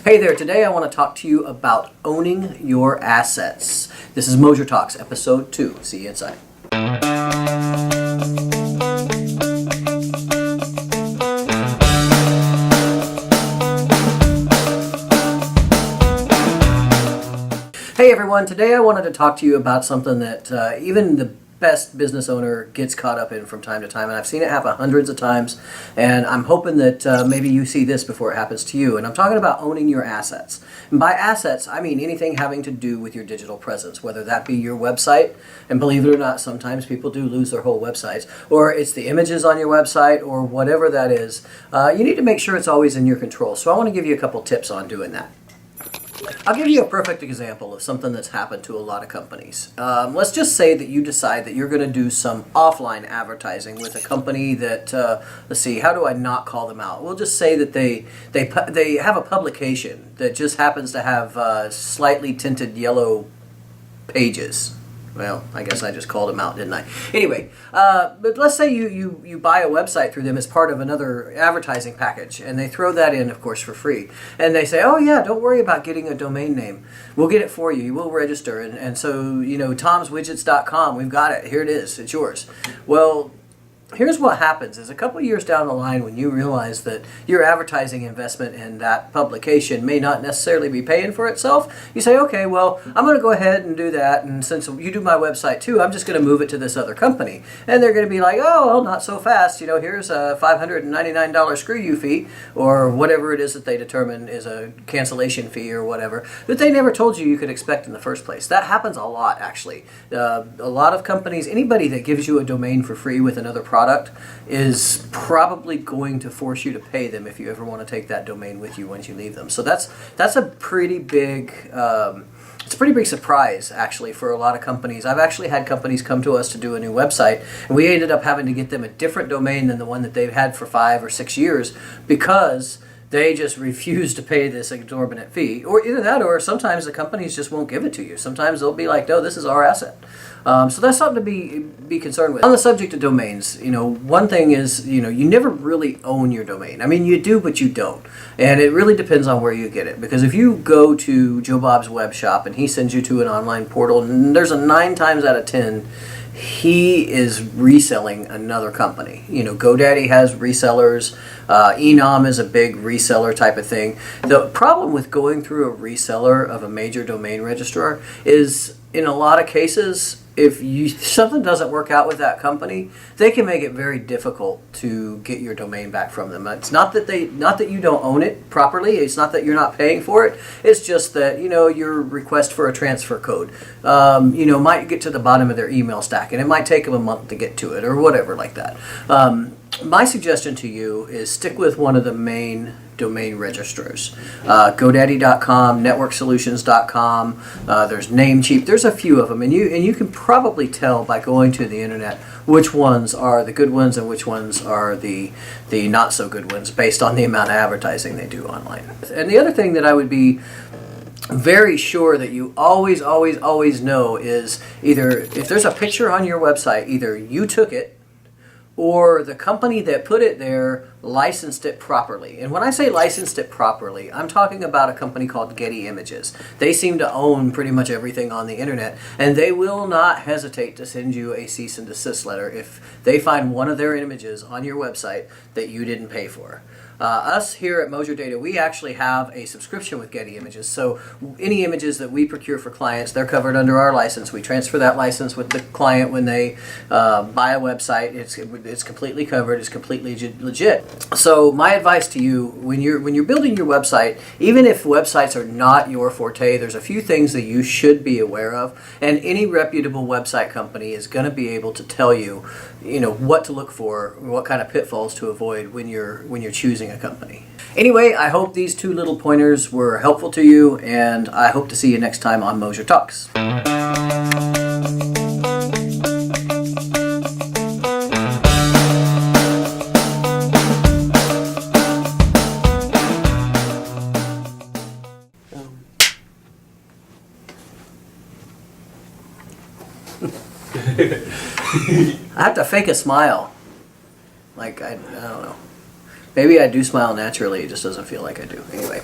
Hey there, today I want to talk to you about owning your assets. This is Mosier Talks, episode 2. See you inside. Hey everyone, today I wanted to talk to you about something that even the best business owner gets caught up in from time to time, and I've seen it happen hundreds of times, and I'm hoping that maybe you see this before it happens to you. And I'm talking about owning your assets. And by assets, I mean anything having to do with your digital presence, whether that be your website, and believe it or not, sometimes people do lose their whole websites, or it's the images on your website, or whatever that is. You need to make sure it's always in your control. So I want to give you a couple tips on doing that. I'll give you a perfect example of something that's happened to a lot of companies. Let's just say that you decide that you're going to do some offline advertising with a company that, let's see, how do I not call them out? We'll just say that they have a publication that just happens to have slightly tinted yellow pages. Well, I guess I just called them out, didn't I? Anyway, but let's say you buy a website through them as part of another advertising package, and they throw that in, of course, for free. And they say, oh yeah, don't worry about getting a domain name. We'll get it for you. We'll register. And so, you know, tomswidgets.com, we've got it. Here it is. It's yours. Well, here's what happens is a couple of years down the line, when you realize that your advertising investment in that publication may not necessarily be paying for itself, you say, okay, well, I'm going to go ahead and do that, and since you do my website too, I'm just going to move it to this other company. And they're going to be like, oh, well, not so fast. You know, here's a $599 screw you fee, or whatever it is that they determine is a cancellation fee or whatever, that they never told you could expect in the first place. That happens a lot, actually. A lot of companies, anybody that gives you a domain for free with another product is probably going to force you to pay them if you ever want to take that domain with you once you leave them. So that's a pretty big it's a pretty big surprise, actually, for a lot of companies. I've actually had companies come to us to do a new website, and we ended up having to get them a different domain than the one that they've had for 5 or 6 years because they just refuse to pay this exorbitant fee. Or either that, or sometimes the companies just won't give it to you. Sometimes they'll be like, no, this is our asset. So that's something to be concerned with. On the subject of domains, you know, one thing is, you know, you never really own your domain. I mean, you do, but you don't. And it really depends on where you get it. Because if you go to Joe Bob's web shop and he sends you to an online portal, and there's a 9 times out of 10, he is reselling another company. You know, GoDaddy has resellers. Enom is a big reseller type of thing. The problem with going through a reseller of a major domain registrar is, in a lot of cases, if something doesn't work out with that company, they can make it very difficult to get your domain back from them. It's not that you don't own it properly. It's not that you're not paying for it. It's just that, you know, your request for a transfer code, you know, might get to the bottom of their email stack, and it might take them a month to get to it or whatever like that. My suggestion to you is stick with one of the main domain registrars. GoDaddy.com, NetworkSolutions.com, there's Namecheap. There's a few of them, and you can probably tell by going to the internet which ones are the good ones and which ones are the not so good ones based on the amount of advertising they do online. And the other thing that I would be very sure that you always know is either if there's a picture on your website, either you took it or the company that put it there licensed it properly. And when I say licensed it properly, I'm talking about a company called Getty Images. They seem to own pretty much everything on the internet, and they will not hesitate to send you a cease and desist letter if they find one of their images on your website that you didn't pay for. Us here at MosierData, we actually have a subscription with Getty Images. So any images that we procure for clients, they're covered under our license. We transfer that license with the client when they buy a website. It's completely covered. It's completely legit. So my advice to you, when you're building your website, even if websites are not your forte, there's a few things that you should be aware of. And any reputable website company is going to be able to tell you, you know, what to look for, what kind of pitfalls to avoid when you're choosing a company. Anyway, I hope these 2 little pointers were helpful to you, and I hope to see you next time on Mosier Talks. I have to fake a smile. Like, I don't know. Maybe I do smile naturally, it just doesn't feel like I do. Anyway.